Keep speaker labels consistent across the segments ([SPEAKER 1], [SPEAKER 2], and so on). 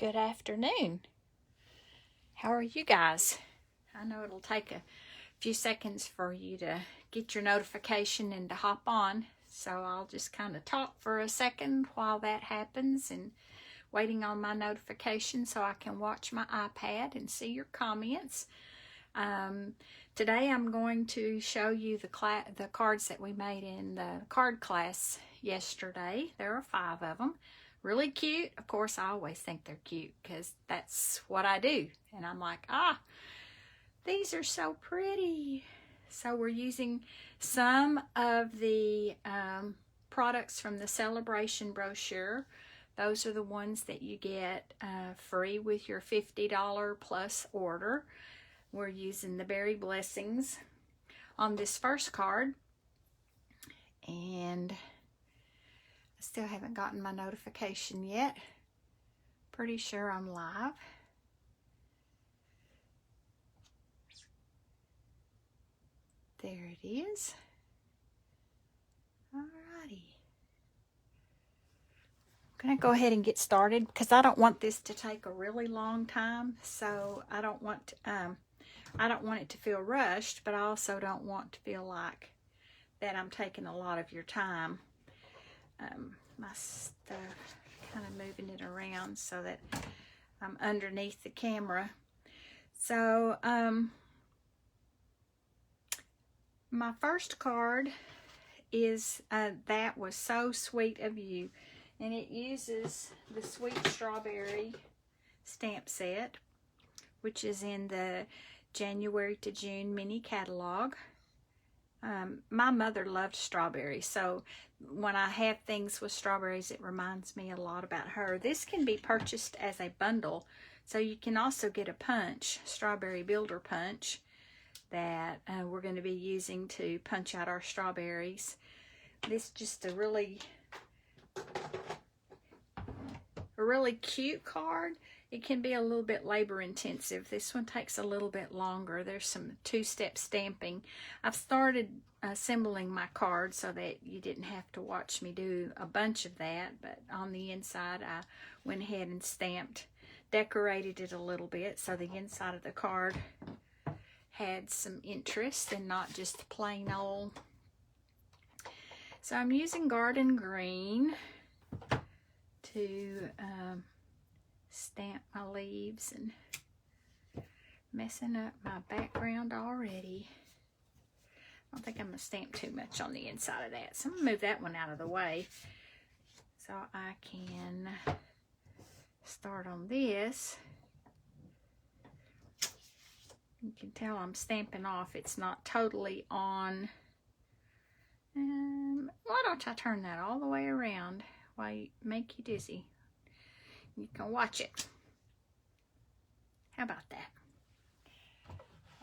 [SPEAKER 1] Good afternoon. How are you guys? I know it'll take a few seconds for you to get your notification and to hop on, so I'll just kind of talk for a second while that happens and waiting on my notification so I can watch my iPad and see your comments. Today I'm going to show you the cards that we made in the card class yesterday. There are 5 of them. Really cute. Of course, I always think they're cute because that's what I do. And I'm like, these are so pretty. So we're using some of the products from the celebration brochure. Those are the ones that you get free with your $50 plus order. We're using the Berry Blessings on this first card. And I still haven't gotten my notification yet. Pretty sure I'm live. There it is. Alrighty. I'm going to go ahead and get started because I don't want this to take a really long time. So I don't want it to feel rushed, but I also don't want to feel like that I'm taking a lot of your time. My stuff, kind of moving it around so that I'm underneath the camera. So my first card is That Was So Sweet of You, and it uses the Sweet Strawberry stamp set, which is in the January to June mini catalog. My mother loved strawberries, so when I have things with strawberries, it reminds me a lot about her. This can be purchased as a bundle, so you can also get a punch, strawberry builder punch, that we're going to be using to punch out our strawberries. This is just a really cute card. It can be a little bit labor intensive. This one takes a little bit longer. There's some 2-step stamping. I've started assembling my card so that you didn't have to watch me do a bunch of that, but on the inside I went ahead and decorated it a little bit so the inside of the card had some interest and not just plain old. So I'm using Garden Green to stamp my leaves and messing up my background already. I don't think I'm going to stamp too much on the inside of that. So I'm going to move that one out of the way so I can start on this. You can tell I'm stamping off. It's not totally on. Why don't I turn that all the way around? Why make you dizzy? You can watch it. How about that?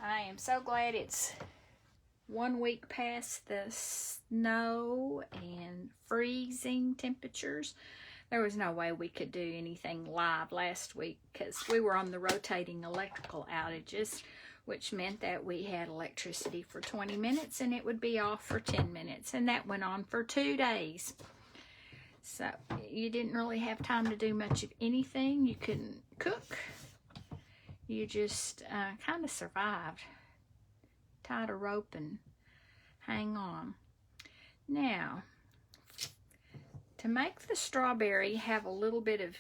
[SPEAKER 1] I am so glad it's 1 week past the snow and freezing temperatures. There was no way we could do anything live last week because we were on the rotating electrical outages, which meant that we had electricity for 20 minutes and it would be off for 10 minutes. And that went on for 2 days. So you didn't really have time to do much of anything. You couldn't cook. You just kind of survived. Tied a rope and hang on. Now, to make the strawberry have a little bit of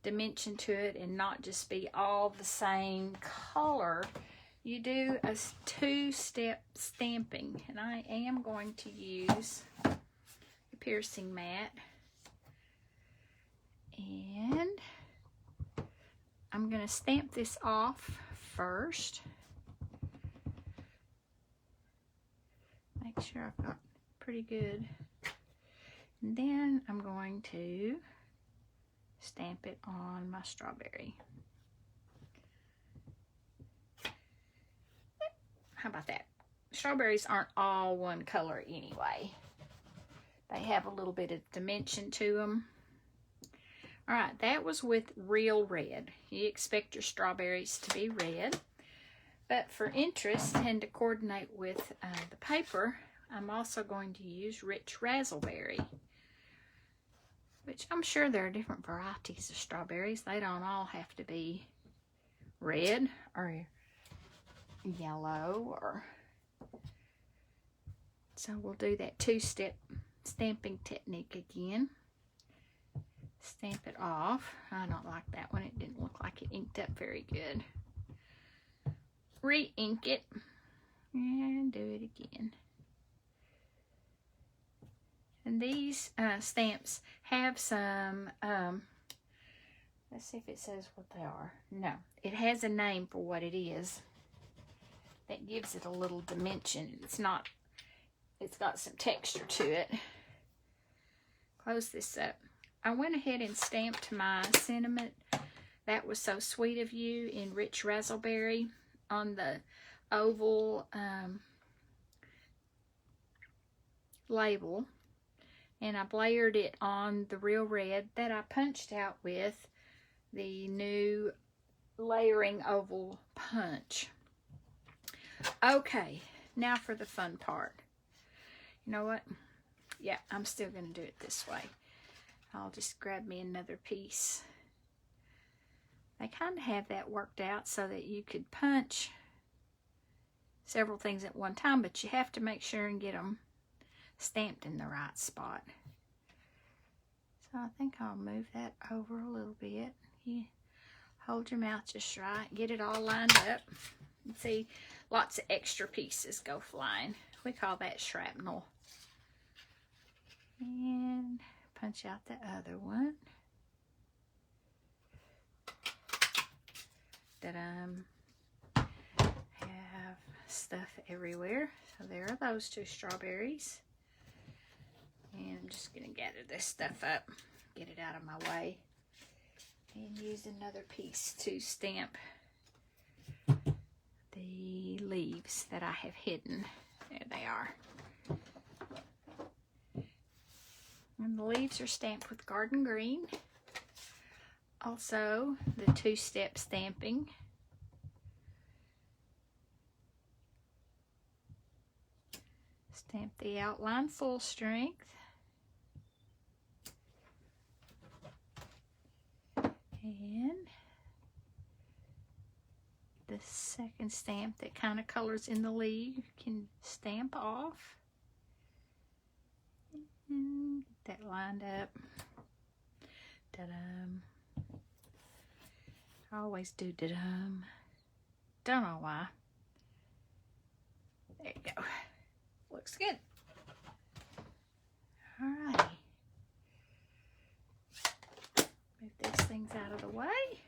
[SPEAKER 1] dimension to it and not just be all the same color, you do a 2-step stamping. And I am going to use a piercing mat. And I'm going to stamp this off first. Make sure I've got pretty good. And then I'm going to stamp it on my strawberry. How about that? Strawberries aren't all one color anyway. They have a little bit of dimension to them. All right, that was with real red. You expect your strawberries to be red. But for interest and to coordinate with the paper, I'm also going to use rich raspberry. which I'm sure there are different varieties of strawberries. They don't all have to be red or yellow or... So we'll do that two-step stamping technique again. Stamp it off. I don't like that one. It didn't look like it inked up very good. Re-ink it and do it again. And these stamps have some, let's see if it says what they are. No, it has a name for what it is. That gives it a little dimension. It's got some texture to it. Close this up. I went ahead and stamped my Sentiment, That Was So Sweet of You, in Rich Razzleberry on the oval label. And I layered it on the Real Red that I punched out with the new layering oval punch. Okay, now for the fun part. You know what? Yeah, I'm still going to do it this way. I'll just grab me another piece. They kind of have that worked out so that you could punch several things at one time, but you have to make sure and get them stamped in the right spot. So I think I'll move that over a little bit. You hold your mouth just right, get it all lined up. And see, lots of extra pieces go flying. We call that shrapnel. And punch out the other one. Have stuff everywhere. So there are those two strawberries. And I'm just going to gather this stuff up, get it out of my way, and use another piece to stamp the leaves that I have hidden. There they are. And the leaves are stamped with Garden Green. Also, the two-step stamping. Stamp the outline full strength. And the second stamp that kind of colors in the leaf, you can stamp off. And get that lined up. Da-dum. I always do da-dum. Don't know why. There you go. Looks good. Alrighty. Move these things out of the way,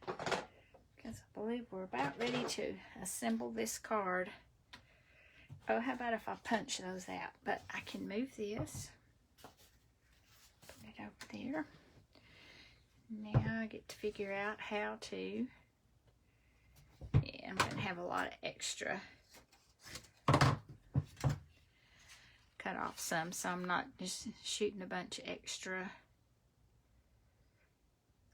[SPEAKER 1] because I believe we're about ready to assemble this card. Oh, how about if I punch those out? But I can move this. Put it over there. Now I get to figure out how to, yeah, I'm going to have a lot of extra. Cut off some, so I'm not just shooting a bunch of extra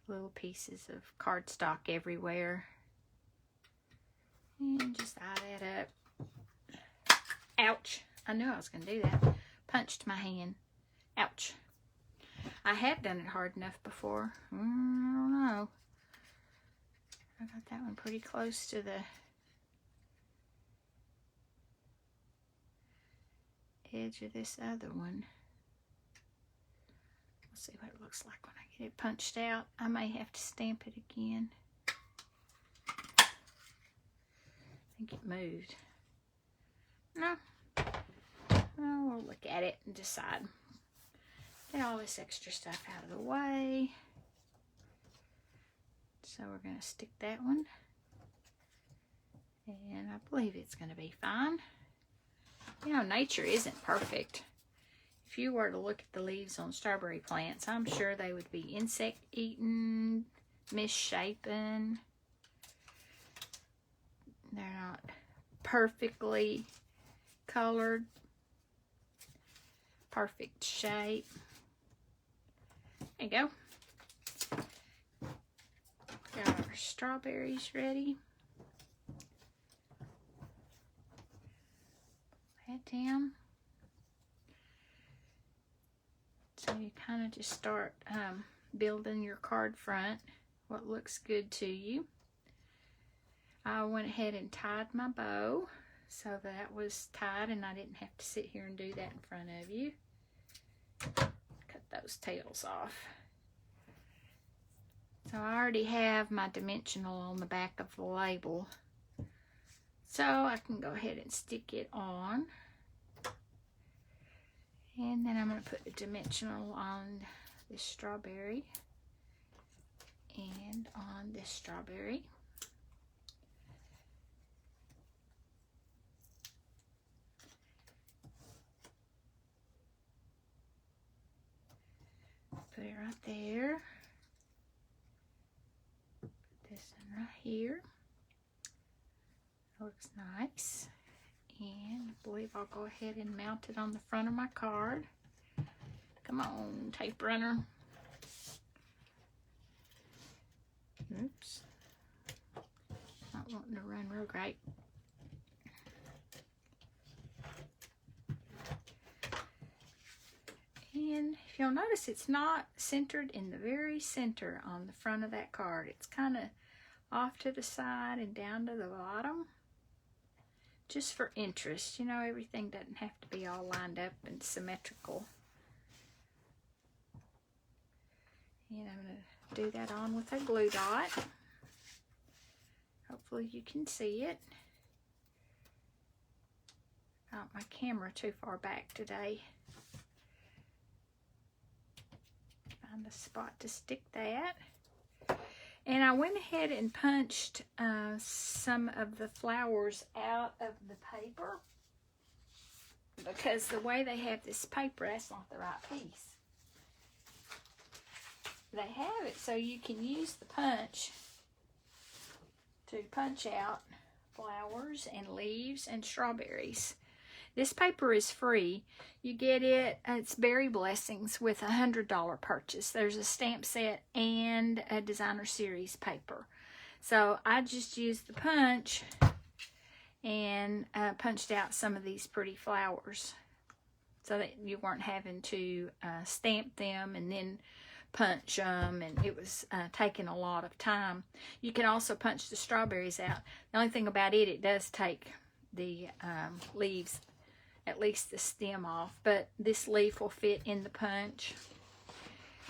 [SPEAKER 1] little pieces of cardstock everywhere. And just eye that up. Ouch. I knew I was going to do that. Punched my hand. Ouch. I have done it hard enough before. I don't know. I got that one pretty close to the edge of this other one. Let's see what it looks like when I get it punched out. I may have to stamp it again. I think it moved. No. Well, we'll look at it and decide. Get all this extra stuff out of the way. So we're going to stick that one. And I believe it's going to be fine. You know, nature isn't perfect. If you were to look at the leaves on strawberry plants, I'm sure they would be insect-eaten, misshapen. They're not perfectly colored, perfect shape. There you go. Got our strawberries ready. That down. So you kind of just start building your card front, what looks good to you. I went ahead and tied my bow, so that was tied and I didn't have to sit here and do that in front of you. Cut those tails off. So I already have my dimensional on the back of the label, so I can go ahead and stick it on. And then I'm going to put the dimensional on this strawberry and on this strawberry. Put it right there. Put this one right here. Looks nice. And I believe I'll go ahead and mount it on the front of my card. Come on, tape runner. Oops. Not wanting to run real great. And if you'll notice, it's not centered in the very center on the front of that card. It's kind of off to the side and down to the bottom. Just for interest, you know, everything doesn't have to be all lined up and symmetrical. And I'm going to do that on with a glue dot. Hopefully you can see it. Got my camera too far back today. Find a spot to stick that. And I went ahead and punched some of the flowers out of the paper, because the way they have this paper, that's not the right piece. They have it so you can use the punch to punch out flowers and leaves and strawberries. This paper is free. You get it, it's Berry Blessings with a $100 purchase. There's a stamp set and a designer series paper. So I just used the punch and punched out some of these pretty flowers so that you weren't having to stamp them and then punch them, and it was taking a lot of time. You can also punch the strawberries out. The only thing about it, it does take the leaves, at least the stem, off, but this leaf will fit in the punch.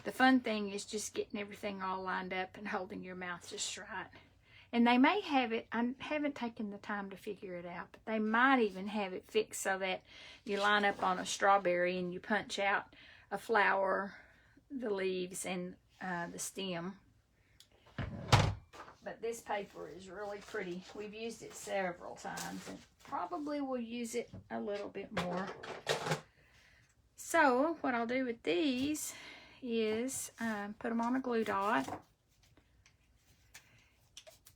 [SPEAKER 1] The fun thing is just getting everything all lined up and holding your mouth just right. And they may have it, I haven't taken the time to figure it out, but they might even have it fixed so that you line up on a strawberry and you punch out a flower, the leaves, and the stem. But this paper is really pretty. We've used it several times and probably will use it a little bit more. So what I'll do with these is put them on a glue dot.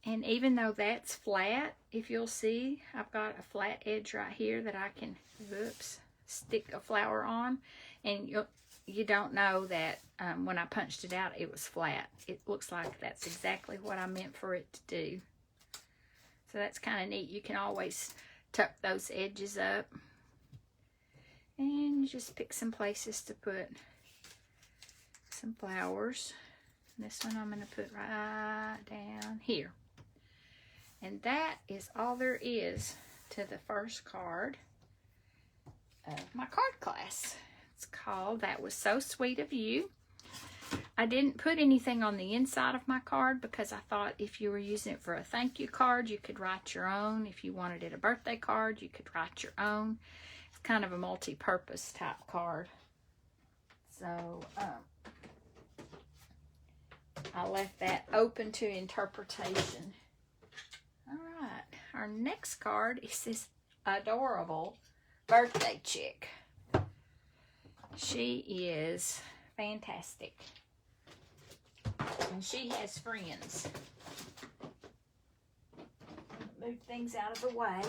[SPEAKER 1] And even though that's flat, if you'll see, I've got a flat edge right here that I can, stick a flower on. And you don't know that when I punched it out, it was flat. It looks like that's exactly what I meant for it to do. So that's kind of neat. You can always tuck those edges up. And you just pick some places to put some flowers. This one I'm going to put right down here. And that is all there is to the first card of my card class. It's called That Was So Sweet of You. I didn't put anything on the inside of my card because I thought if you were using it for a thank you card, you could write your own. If you wanted it a birthday card, you could write your own. It's kind of a multi-purpose type card. So I left that open to interpretation. All right, our next card is this adorable birthday chick. She is fantastic. And she has friends. Move things out of the way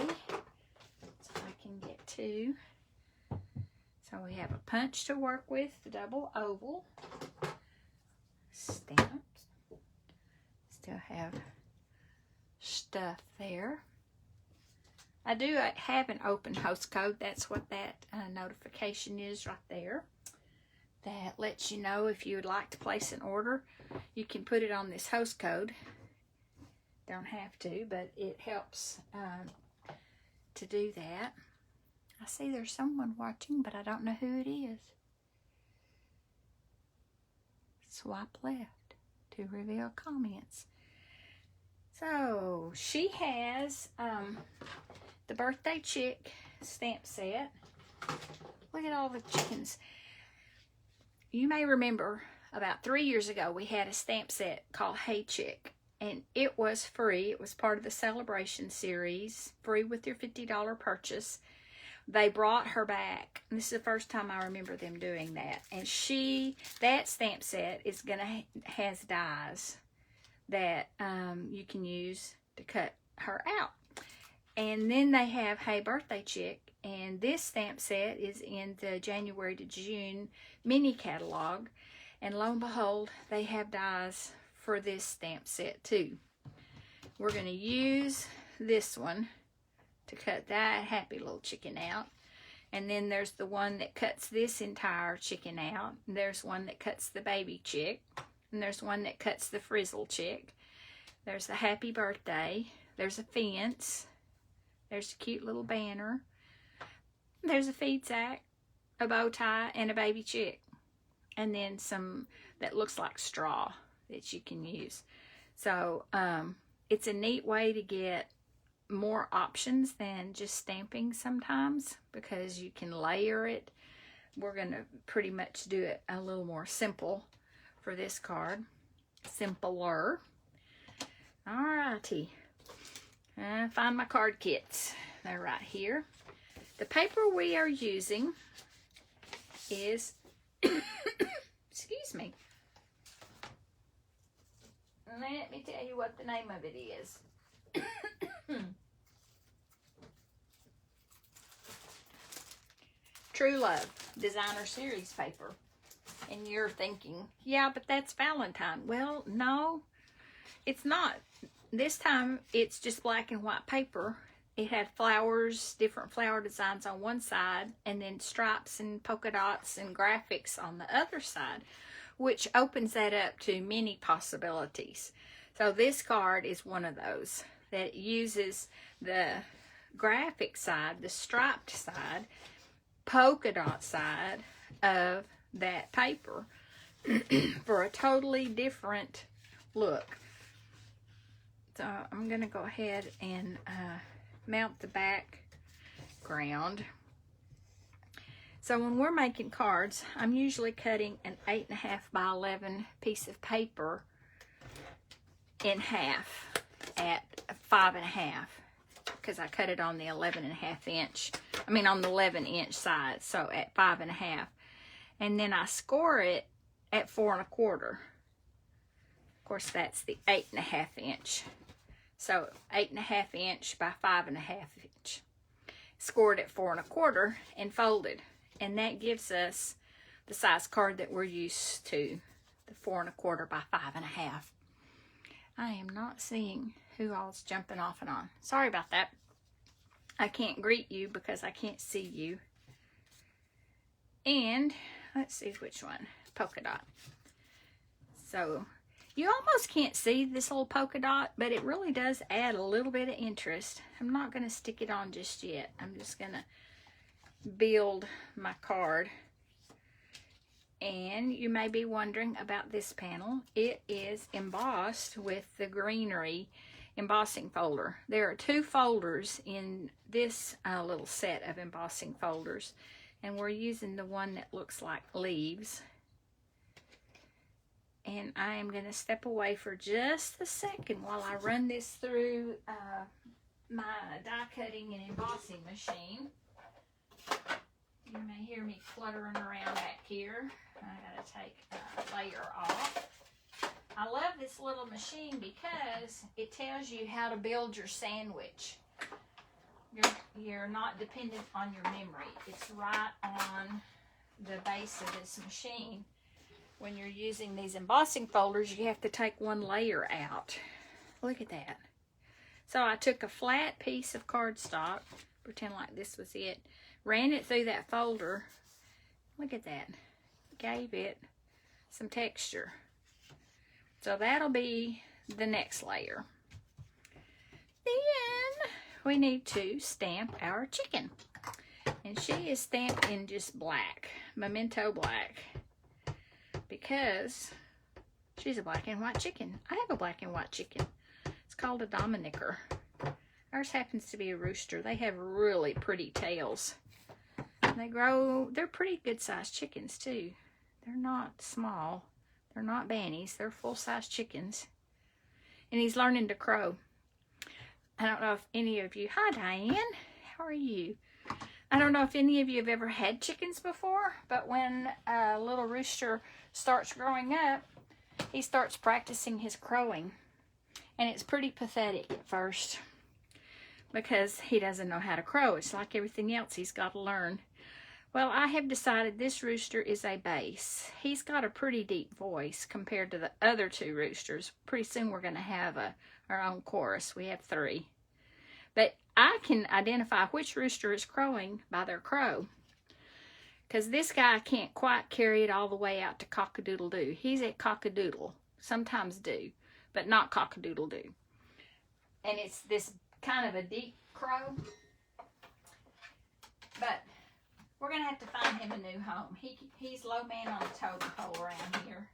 [SPEAKER 1] so I can get to. So we have a punch to work with, the double oval. Stamps. Still have stuff there. I do have an open host code. That's what that notification is right there. that lets you know if you would like to place an order. You can put it on this host code. Don't have to, but it helps to do that. I see there's someone watching, but I don't know who it is. Swipe left to reveal comments. So she has the birthday chick stamp set. Look at all the chickens. You may remember about 3 years ago we had a stamp set called Hey Chick, and it was free. It was part of the celebration series, free with your $50 purchase. They brought her back. And this is the first time I remember them doing that. And that stamp set is has dies that you can use to cut her out. And then they have Hey Birthday Chick, and this stamp set is in the January to June mini catalog. And lo and behold, they have dies for this stamp set too. We're going to use this one to cut that happy little chicken out. And then there's the one that cuts this entire chicken out. And there's one that cuts the baby chick. And there's one that cuts the frizzle chick. There's the happy birthday. There's a fence. There's a cute little banner. There's a feed sack, a bow tie, and a baby chick. And then some that looks like straw that you can use. So it's a neat way to get more options than just stamping sometimes, because you can layer it. We're going to pretty much do it a little more simple for this card. Simpler. Alrighty. Find my card kits. They're right here. The paper we are using is excuse me. Let me tell you what the name of it is. True Love Designer Series paper. And you're thinking, yeah, but that's Valentine. Well, no, it's not. This time it's just black and white paper. It had flowers, different flower designs on one side, and then stripes and polka dots and graphics on the other side, which opens that up to many possibilities. So this card is one of those that uses the graphic side, the striped side, polka dot side of that paper for a totally different look. So I'm going to go ahead and mount the background. So when we're making cards, I'm usually cutting an 8.5 by 11 piece of paper in half at 5.5, because I cut it on the 11.5 inch. I mean on the 11-inch side, so at 5.5, and then I score it at 4 1/4. Of course, that's the 8.5 inch. So 8.5 inch by 5.5 inch. Scored at 4 1/4 and folded. And that gives us the size card that we're used to, the 4 1/4 by 5.5. I am not seeing who all's jumping off and on. Sorry about that. I can't greet you because I can't see you. And let's see which one. Polka dot. So you almost can't see this little polka dot, but it really does add a little bit of interest. I'm not going to stick it on just yet. I'm just going to build my card. And you may be wondering about this panel. It is embossed with the greenery embossing folder. There are 2 folders in this little set of embossing folders, and we're using the one that looks like leaves. And I am going to step away for just a second while I run this through my die cutting and embossing machine. You may hear me fluttering around back here. I gotta take a layer off. I love this little machine because it tells you how to build your sandwich. You're not dependent on your memory. It's right on the base of this machine. When you're using these embossing folders, you have to take one layer out. Look at that. So I took a flat piece of cardstock, pretend like this was it, ran it through that folder. Look at that. Look gave it some texture. So that'll be the next layer. Then we need to stamp our chicken. And she is stamped in just black, memento black, because she's a black and white chicken. I have a black and white chicken. It's called a Dominicker. Ours happens to be a rooster. They have really pretty tails. They're pretty good sized chickens too. They're not small. They're not bannies. They're full-size chickens. And he's learning to crow. I don't know if any of you... Hi, Diane. How are you? I don't know if any of you have ever had chickens before, but when a little rooster starts growing up, he starts practicing his crowing. And it's pretty pathetic at first because he doesn't know how to crow. It's like everything else he's got to learn. Well, I have decided this rooster is a bass. He's got a pretty deep voice compared to the other two roosters. Pretty soon we're going to have our own chorus. We have 3. But I can identify which rooster is crowing by their crow. Because this guy can't quite carry it all the way out to cock-a-doodle-doo. He's at cock-a-doodle. Sometimes do, but not cock-a-doodle-doo. And it's this kind of a deep crow. But we're going to have to find him a new home. He's low man on the totem pole around here.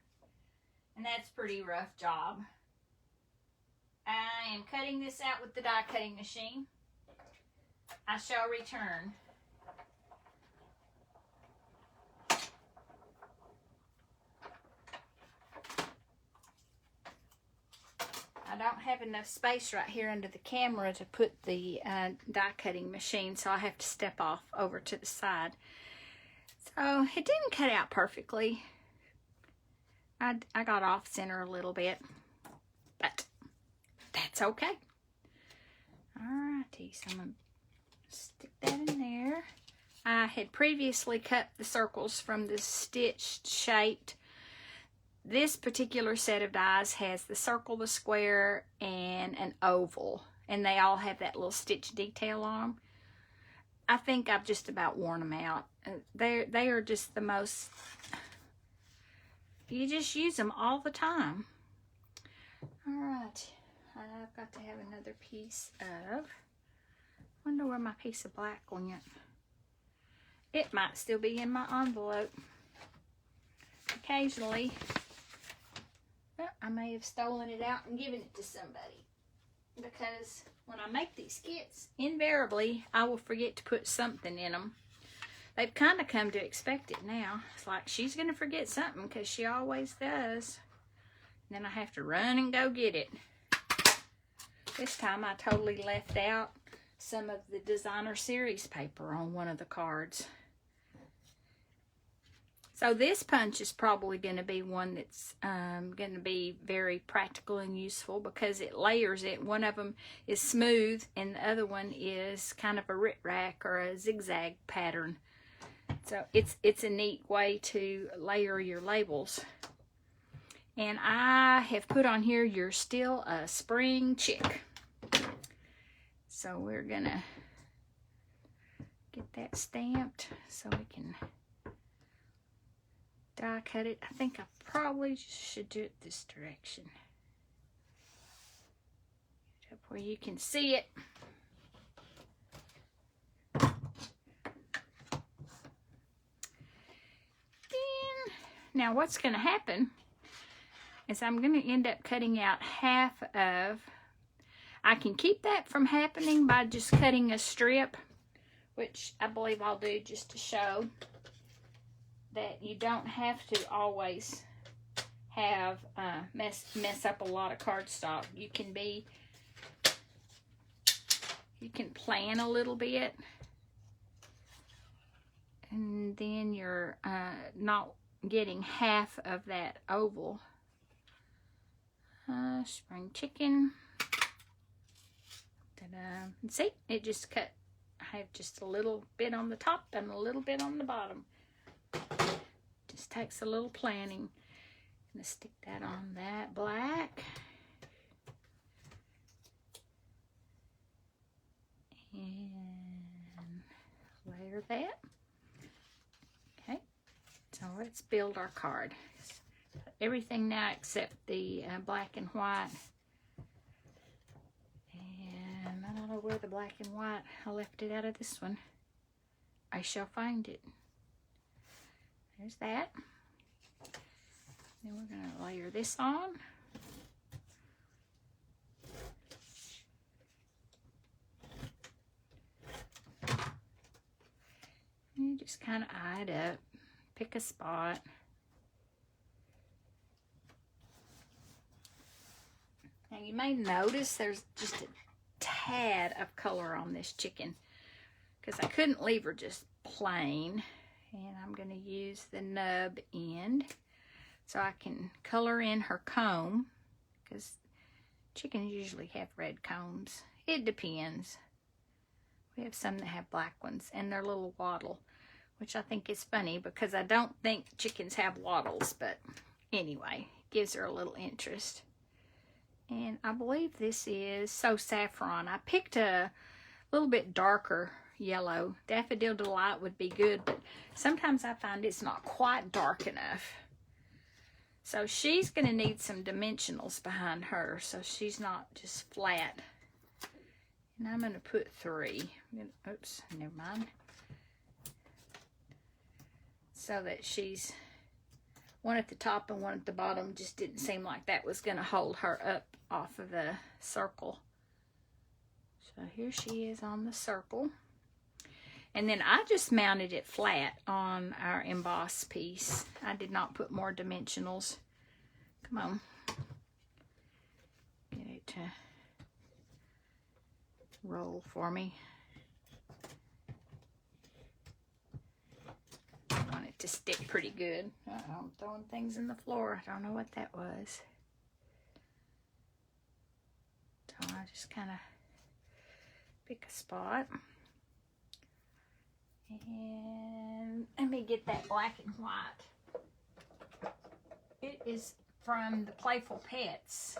[SPEAKER 1] And that's a pretty rough job. I am cutting this out with the die cutting machine. I shall return. I don't have enough space right here under the camera to put the die cutting machine, so I have to step off over to the side. So it didn't cut out perfectly. I got off center a little bit, but that's okay. Alrighty, so I'm going to stick that in there. I had previously cut the circles from the stitched shaped. This particular set of dies has the circle, the square, and an oval. And they all have that little stitch detail on them. I think I've just about worn them out. They are just the most... You just use them all the time. Alright. I've got to have another piece of... wonder where my piece of black went. It might still be in my envelope. Occasionally... I may have stolen it out and given it to somebody, because when I make these kits, invariably I will forget to put something in them. They've kind of come to expect it now. It's like she's going to forget something because she always does. And then I have to run and go get it. This time I totally left out some of the designer series paper on one of the cards. So this punch is probably going to be one that's going to be very practical and useful because it layers it. One of them is smooth and the other one is kind of a rit-rack or a zigzag pattern. So it's a neat way to layer your labels. And I have put on here, you're still a spring chick. So we're going to get that stamped so we can... die cut it. I think I probably should do it this direction. Get up where you can see it. Then, now what's going to happen is I'm going to end up cutting out half of... I can keep that from happening by just cutting a strip, which I believe I'll do just to show that you don't have to always have mess up a lot of cardstock. You can plan a little bit, and then you're not getting half of that oval. Spring chicken. Ta-da. And see, it just cut. I have just a little bit on the top and a little bit on the bottom. Just takes a little planning. I'm going to stick that on that black. And layer that. Okay. So let's build our card. Everything now except the black and white. And I don't know where the black and white, I left it out of this one. I shall find it. There's that. Then we're going to layer this on. And you just kind of eye it up. Pick a spot. Now you may notice there's just a tad of color on this chicken because I couldn't leave her just plain. And I'm going to use the nub end so I can color in her comb, because chickens usually have red combs. It depends. We have some that have black ones and their little wattle, which I think is funny because I don't think chickens have wattles, but anyway, it gives her a little interest. And I believe this is So Saffron. I picked a little bit darker yellow. Daffodil Delight would be good, but sometimes I find it's not quite dark enough. So she's going to need some dimensionals behind her, so she's not just flat. And I'm going to put 3. Oops, never mind. So that she's one at the top and one at the bottom. Just didn't seem like that was going to hold her up off of the circle. So here she is on the circle. And then I just mounted it flat on our emboss piece. I did not put more dimensionals. Come on. Get it to roll for me. I want it to stick pretty good. I'm throwing things in the floor. I don't know what that was. So I just kind of pick a spot. And let me get that black and white. It is from the Playful Pets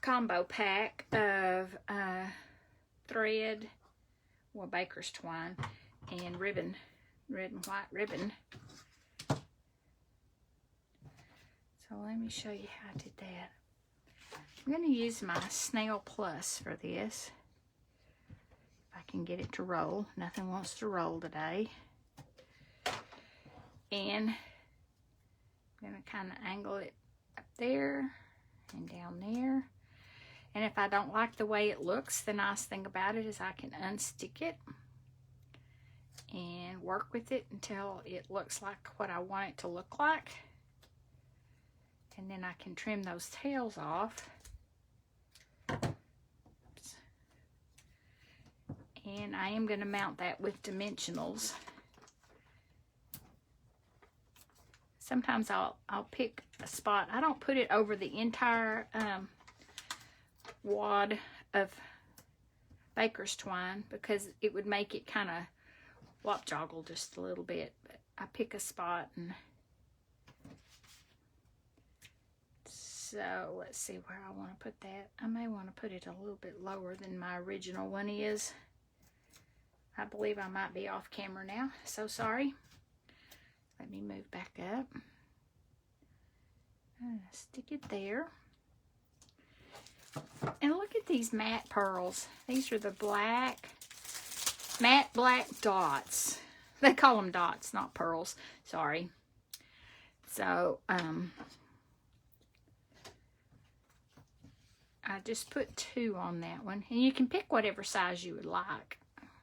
[SPEAKER 1] combo pack of thread, well, baker's twine, and ribbon, red and white ribbon. So let me show you how I did that. I'm going to use my Snail Plus for this. I can get it to roll. Nothing wants to roll today. And I'm going to kind of angle it up there and down there. And if I don't like the way it looks, the nice thing about it is I can unstick it and work with it until it looks like what I want it to look like. And then I can trim those tails off. And I am going to mount that with dimensionals. Sometimes I'll pick a spot. I don't put it over the entire wad of baker's twine because it would make it kind of wop joggle just a little bit. But I pick a spot, and so let's see where I want to put that. I may want to put it a little bit lower than my original one is. I believe I might be off camera now. So sorry. Let me move back up. Stick it there. And look at these matte pearls. These are the matte black dots. They call them dots, not pearls. Sorry. So, I just put 2 on that one. And you can pick whatever size you would like.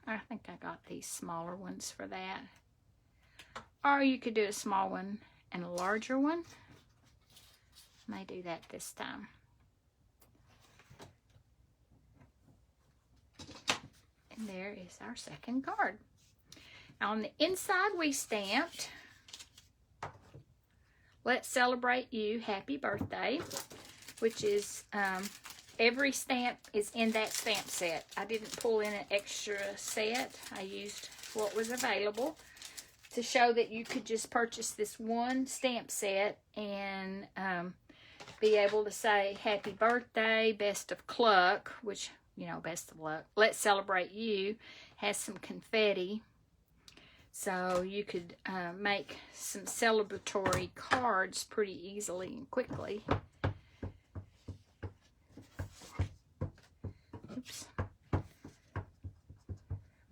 [SPEAKER 1] I think I got these smaller ones for that. Or you could do a small one and a larger one. May do that this time. And there is our second card. Now on the inside we stamped, "Let's Celebrate You, Happy Birthday," which is every stamp is in that stamp set. I didn't pull in an extra set. I used what was available to show that you could just purchase this one stamp set and be able to say happy birthday, best of cluck, which, you know, best of luck. Let's Celebrate You has some confetti. So you could make some celebratory cards pretty easily and quickly. Oops.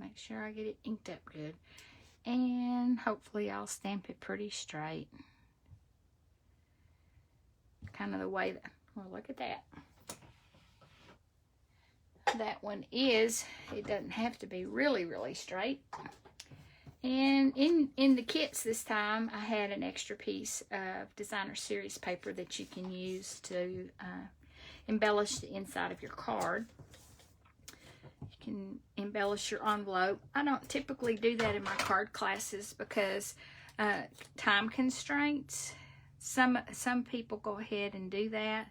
[SPEAKER 1] Make sure I get it inked up good. And hopefully I'll stamp it pretty straight. Kind of the way that, well, look at that. That one is, it doesn't have to be really, really straight. And in the kits this time, I had an extra piece of designer series paper that you can use to embellish the inside of your card. You can embellish your envelope. I don't typically do that in my card classes because time constraints. Some people go ahead and do that.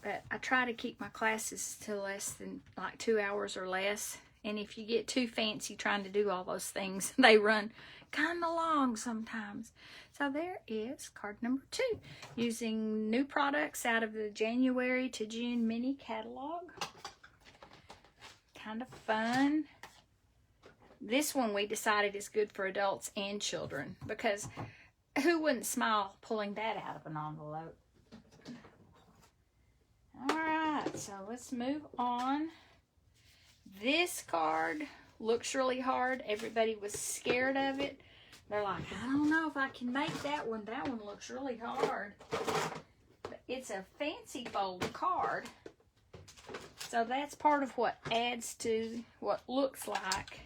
[SPEAKER 1] But I try to keep my classes to less than like 2 hours or less. And if you get too fancy trying to do all those things, they run kind of long sometimes. So there is card number 2, using new products out of the January to June mini catalog. Kind of fun. This one we decided is good for adults and children, because who wouldn't smile pulling that out of an envelope? Alright, so let's move on. This card looks really hard. Everybody was scared of it. They're like, I don't know if I can make that one. That one looks really hard. But it's a fancy fold card. So that's part of what adds to what looks like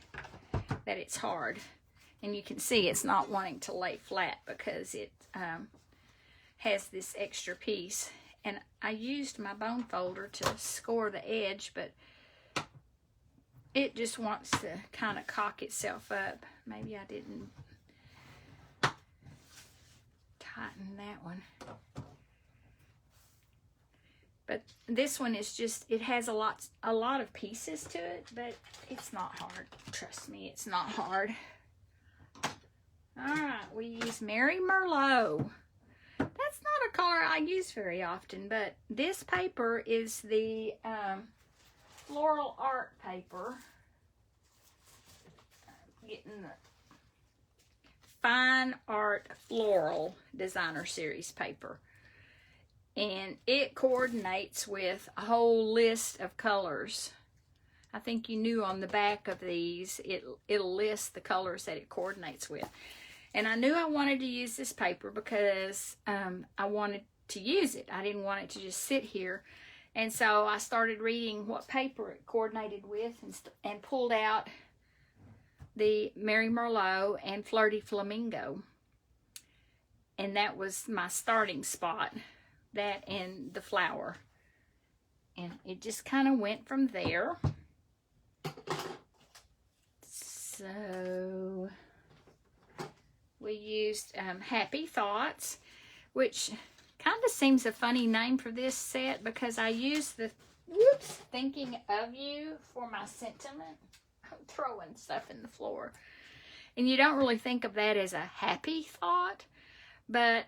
[SPEAKER 1] that it's hard. And you can see it's not wanting to lay flat because it has this extra piece. And I used my bone folder to score the edge, but it just wants to kind of cock itself up. Maybe I didn't tighten that one. But this one is just, it has a lot of pieces to it, but it's not hard. Trust me, it's not hard. Alright, we use Mary Merlot. That's not a color I use very often, but this paper is the floral art paper. I'm getting the Fine Art Floral Designer Series paper. And it coordinates with a whole list of colors. I think you knew on the back of these, it'll list the colors that it coordinates with. And I knew I wanted to use this paper because I wanted to use it. I didn't want it to just sit here. And so I started reading what paper it coordinated with and pulled out the Mary Merlot and Flirty Flamingo. And that was my starting spot. That and the flower. And it just kind of went from there. So we used Happy Thoughts, which kind of seems a funny name for this set because I used the Thinking of You for my sentiment. I'm throwing stuff in the floor. And you don't really think of that as a happy thought, but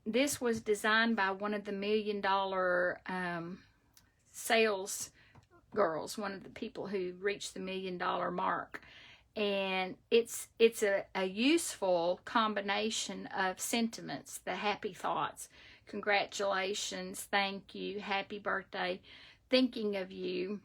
[SPEAKER 1] this was designed by one of the $1 million sales girls, one of the people who reached the $1 million mark. And it's a useful combination of sentiments, the happy thoughts, congratulations, thank you, happy birthday, thinking of you.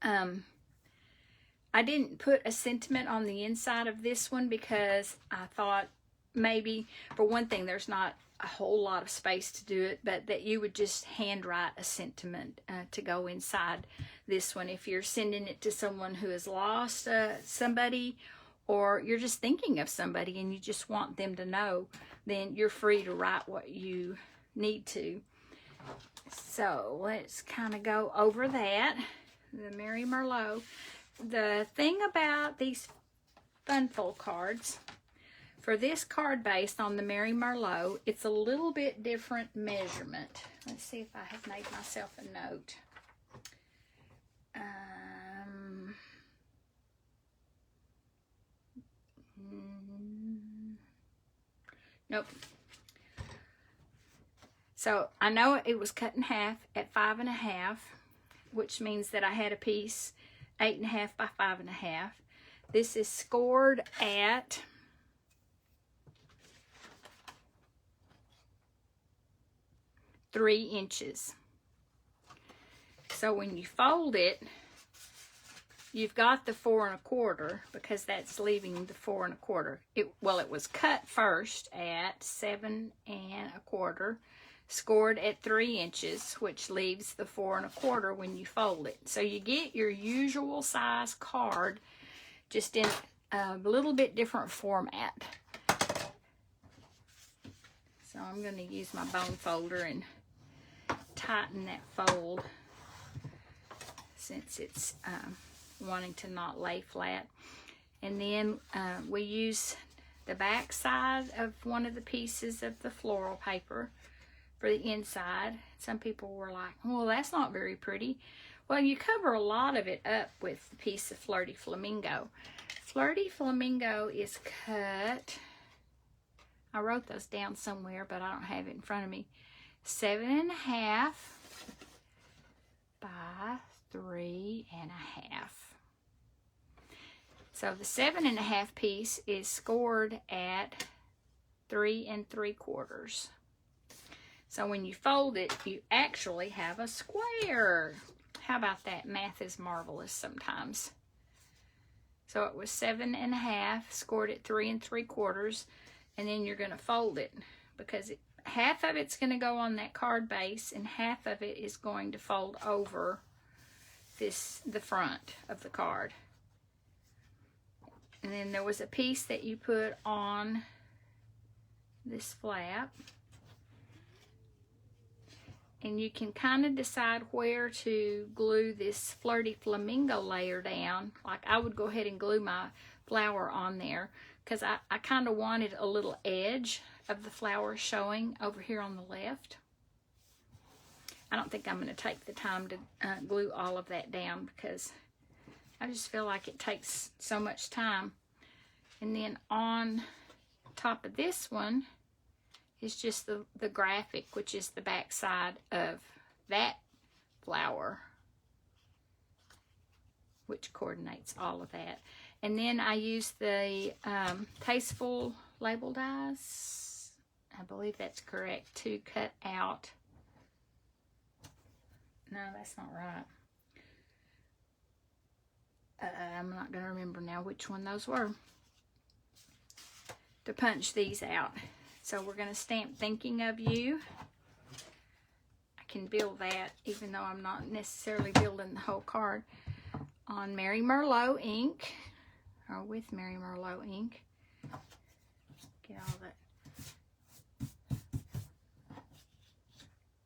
[SPEAKER 1] I didn't put a sentiment on the inside of this one because I thought maybe, for one thing, there's not a whole lot of space to do it, but that you would just handwrite a sentiment to go inside this one. If you're sending it to someone who has lost somebody, or you're just thinking of somebody and you just want them to know, then you're free to write what you need to. So let's kind of go over that. The Mary Merlot. The thing about these Funful cards, for this card based on the Mary Merlot, it's a little bit different measurement. Let's see if I have made myself a note. Nope. So I know it was cut in half at 5.5, which means that I had a piece 8.5 by 5.5. This is scored at 3 inches. So when you fold it, you've got the 4 1/4 because that's leaving the 4 1/4. Well, it was cut first at 7 1/4, scored at 3 inches, which leaves the 4 1/4 when you fold it. So you get your usual size card, just in a little bit different format. So I'm going to use my bone folder and tighten that fold since it's wanting to not lay flat. And then we use the back side of one of the pieces of the floral paper for the inside. Some people were like, well, that's not very pretty. Well, you cover a lot of it up with a piece of Flirty Flamingo. Flirty Flamingo is cut, I wrote those down somewhere, but I don't have it in front of me, 7 1/2 by 3 1/2. So the 7 1/2 piece is scored at 3 3/4. So when you fold it, you actually have a square. How about that? Math is marvelous sometimes. So it was 7 1/2, scored at 3 3/4, and then you're going to fold it because half of it's going to go on that card base and half of it is going to fold over the front of the card. And then there was a piece that you put on this flap. And you can kind of decide where to glue this Flirty Flamingo layer down. Like I would go ahead and glue my flower on there because I kind of wanted a little edge of the flower showing over here on the left. I don't think I'm going to take the time to glue all of that down because I just feel like it takes so much time. And then on top of this one is just the graphic, which is the back side of that flower, which coordinates all of that. And then I use the Tasteful Label dies, I believe that's correct, to cut out. No, that's not right. I'm not going to remember now which one those were. To punch these out. So we're going to stamp Thinking of You. I can build that even though I'm not necessarily building the whole card. On Mary Merlot ink, or with Mary Merlot ink. Get all that.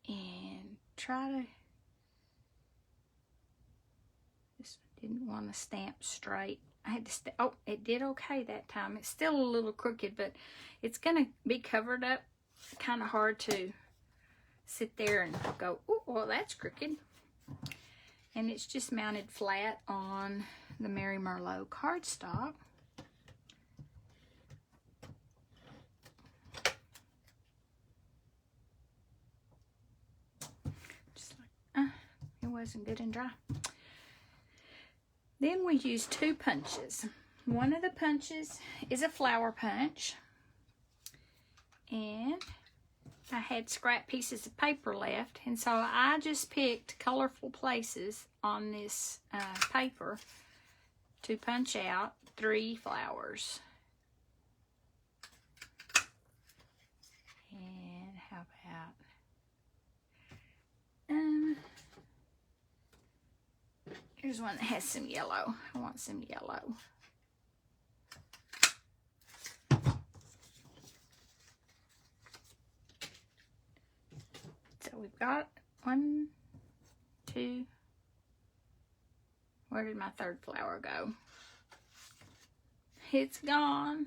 [SPEAKER 1] And try to, just didn't want to stamp straight. I had to, oh, it did okay that time. It's still a little crooked, but it's going to be covered up. Kind of hard to sit there and go, oh, well, that's crooked. And it's just mounted flat on the Mary Merlot cardstock. Just like, it wasn't good and dry. Then we use 2 punches. One of the punches is a flower punch. And I had scrap pieces of paper left. And so I just picked colorful places on this paper to punch out 3 flowers. And how about... here's one that has some yellow. I want some yellow. So we've got 1, 2. Where did my 3rd flower go? It's gone.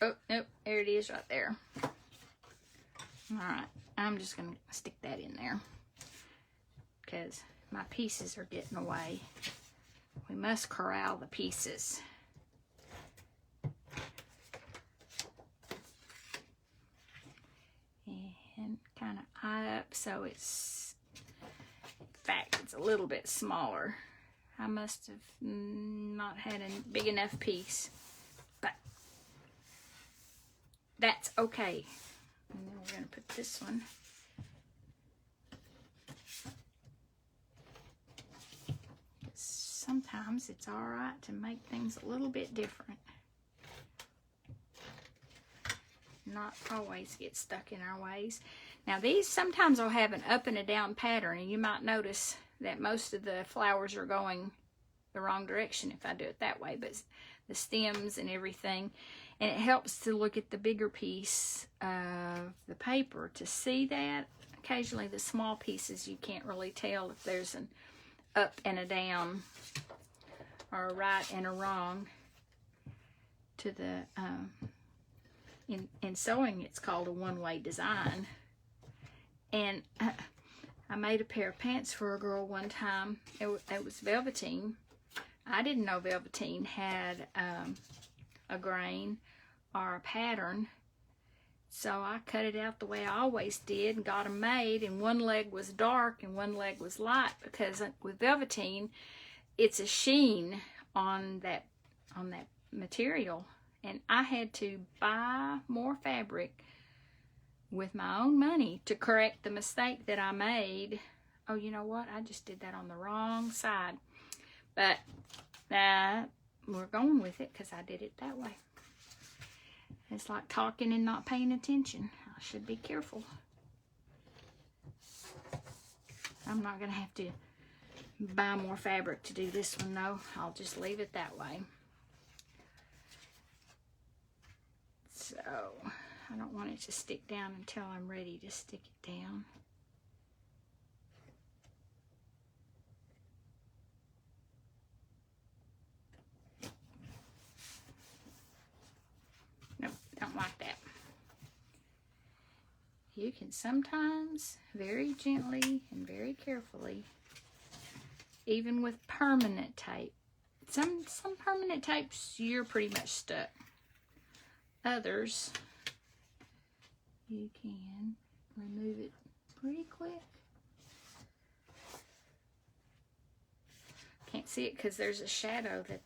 [SPEAKER 1] Oh, nope. There it is right there. Alright. I'm just going to stick that in there because my pieces are getting away. We must corral the pieces. And kind of eye up so it's, in fact, it's a little bit smaller. I must have not had a big enough piece, but that's okay. And then we're going to put this one. Sometimes it's all right to make things a little bit different. Not always get stuck in our ways. Now these sometimes will have an up and a down pattern, and you might notice that most of the flowers are going the wrong direction if I do it that way, but the stems and everything, and it helps to look at the bigger piece of the paper to see that. Occasionally the small pieces you can't really tell if there's an up and a down or a right and a wrong to the in sewing it's called a one-way design. And I made a pair of pants for a girl one time. It was velveteen. I didn't know velveteen had a grain or a pattern, so I cut it out the way I always did and got them made, and one leg was dark and one leg was light, because with velveteen it's a sheen on that material, and I had to buy more fabric with my own money to correct the mistake that I made. Oh, you know what? I just did that on the wrong side. But we're going with it because I did it that way. It's like talking and not paying attention. I should be careful. I'm not going to have to buy more fabric to do this one, though. I'll just leave it that way. So I don't want it to stick down until I'm ready to stick it down. Nope, don't like that. You can sometimes very gently and very carefully, even with permanent tape. Some permanent tapes you're pretty much stuck. Others you can remove it pretty quick. Can't see it because there's a shadow that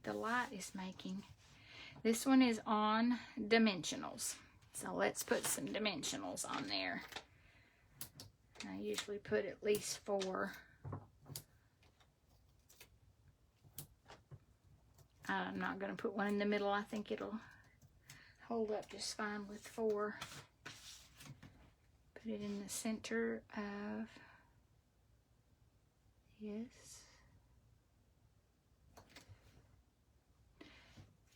[SPEAKER 1] the light is making. This one is on dimensionals, so let's put some dimensionals on there. I usually put at least 4. I'm not going to put one in the middle. I think it'll hold up just fine with 4. Put it in the center of this.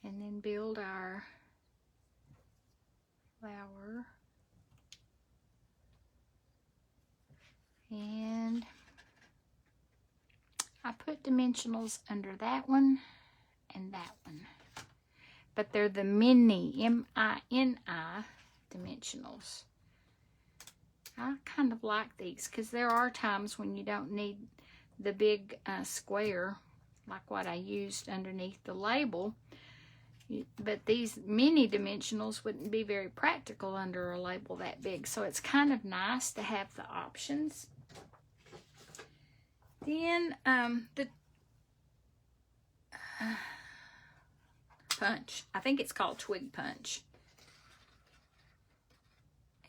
[SPEAKER 1] And then build our flower. And I put dimensionals under that one and that one. But they're the mini, M-I-N-I dimensionals. I kind of like these because there are times when you don't need the big square like what I used underneath the label. But these mini dimensionals wouldn't be very practical under a label that big. So it's kind of nice to have the options. Then the punch. I think it's called Twig Punch.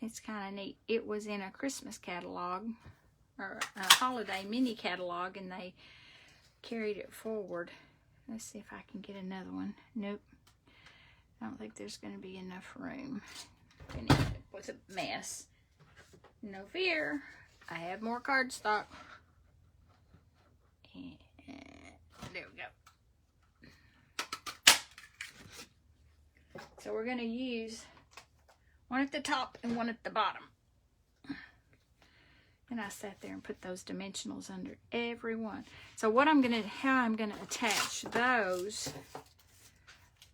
[SPEAKER 1] It's kind of neat. It was in a Christmas catalog or a holiday mini catalog, and they carried it forward. Let's see if I can get another one. Nope. I don't think there's going to be enough room. And it was a mess. No fear. I have more cardstock. And there we go. So we're going to use one at the top and one at the bottom. And I sat there and put those dimensionals under every one. So what how I'm going to attach those,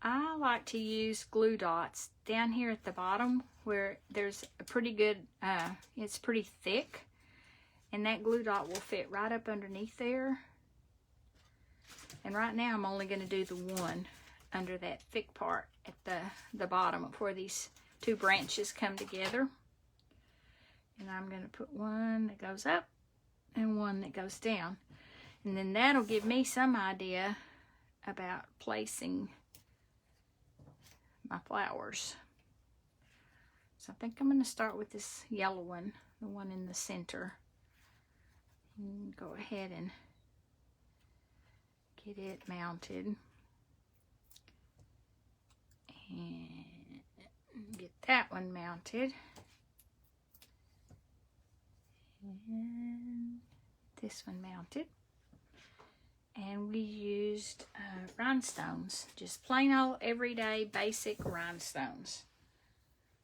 [SPEAKER 1] I like to use glue dots down here at the bottom where there's a pretty good, it's pretty thick. And that glue dot will fit right up underneath there. And right now I'm only going to do the one under that thick part at the bottom of where these 2 branches come together. And I'm going to put one that goes up and one that goes down. And then that'll give me some idea about placing my flowers. So I think I'm going to start with this yellow one, the one in the center. And go ahead and get it mounted. And get that one mounted. And this one mounted. And we used rhinestones, just plain old everyday basic rhinestones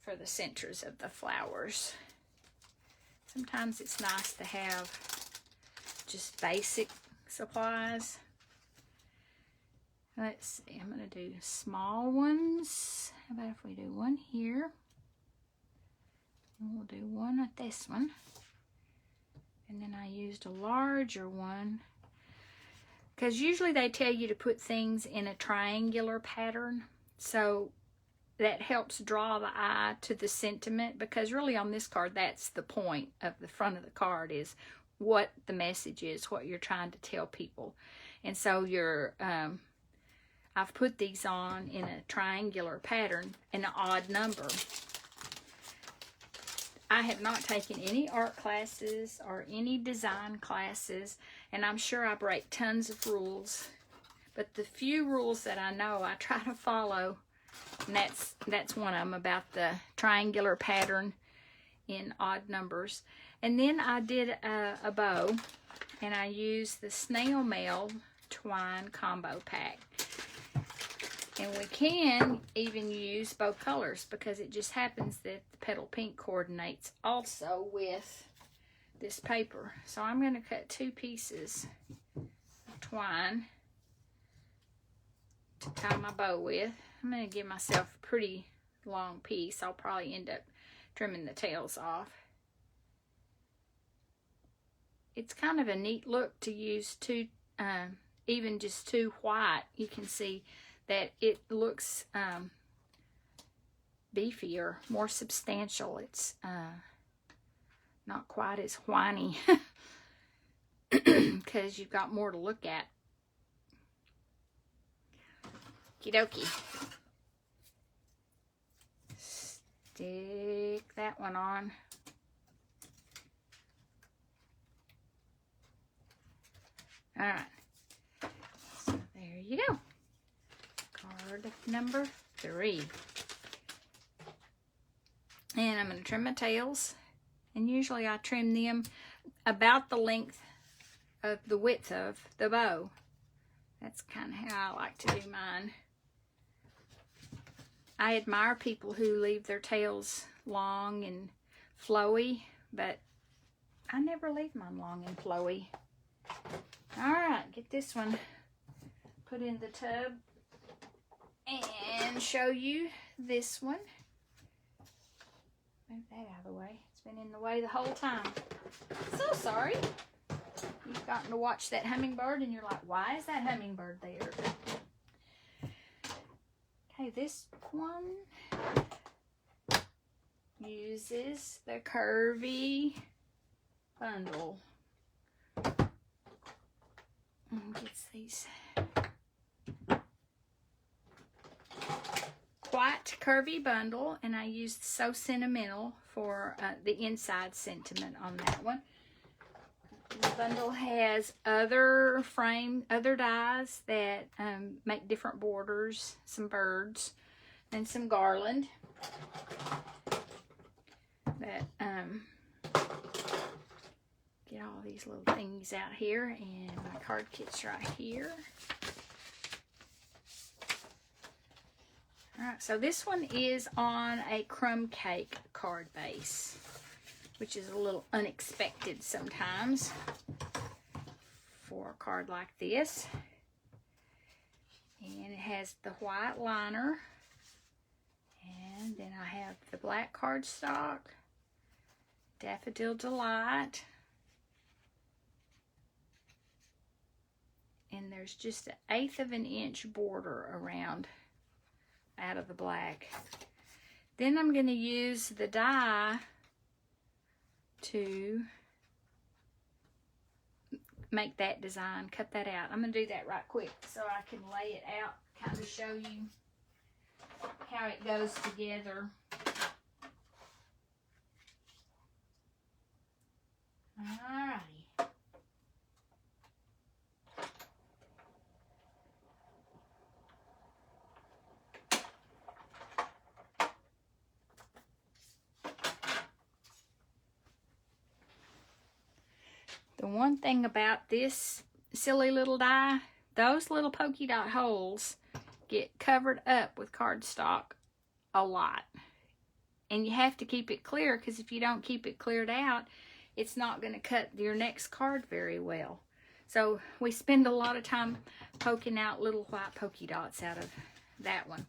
[SPEAKER 1] for the centers of the flowers. Sometimes it's nice to have just basic supplies. Let's see, I'm going to do small ones. How about if we do one here? And we'll do one at this one. And then I used a larger one, because usually they tell you to put things in a triangular pattern, so that helps draw the eye to the sentiment, because really on this card, that's the point of the front of the card, is what the message is, what you're trying to tell people. And so I've put these on in a triangular pattern, an odd number. I have not taken any art classes or any design classes, and I'm sure I break tons of rules. But the few rules that I know, I try to follow, and that's one of them, about the triangular pattern in odd numbers. And then I did a bow, and I used the snail mail twine combo pack. And we can even use both colors, because it just happens that the petal pink coordinates also with this paper. So I'm going to cut 2 pieces of twine to tie my bow with. I'm going to give myself a pretty long piece. I'll probably end up trimming the tails off. It's kind of a neat look to use even just 2 white. You can see that it looks beefier, more substantial. It's not quite as whiny because you've got more to look at. Okie dokie. Stick that one on. All right. So there you go. Card number 3. And I'm going to trim my tails. And usually I trim them about the length of the width of the bow. That's kind of how I like to do mine. I admire people who leave their tails long and flowy, but I never leave mine long and flowy. Alright, get this one put in the tub and show you this one. Move that out of the way. It's been in the way the whole time. So sorry. You've gotten to watch that hummingbird and you're like, why is that hummingbird there? Okay, this one uses the curvy bundle. Gets these white curvy bundle, and I used So Sentimental for the inside sentiment on that one. The bundle has other dies that make different borders, some birds, and some garland. But get all these little thingies out here, and my card kit's right here. Alright, so this one is on a crumb cake card base, which is a little unexpected sometimes for a card like this. And it has the white liner, and then I have the black cardstock, Daffodil Delight, and there's just 1/8 of an inch border around out of the black. Then I'm going to use the die to make that design, cut that out. I'm going to do that right quick so I can lay it out, kind of show you how it goes together. Alrighty. The one thing about this silly little die, those little polka dot holes get covered up with cardstock a lot. And you have to keep it clear, because if you don't keep it cleared out, it's not going to cut your next card very well. So we spend a lot of time poking out little white polka dots out of that one.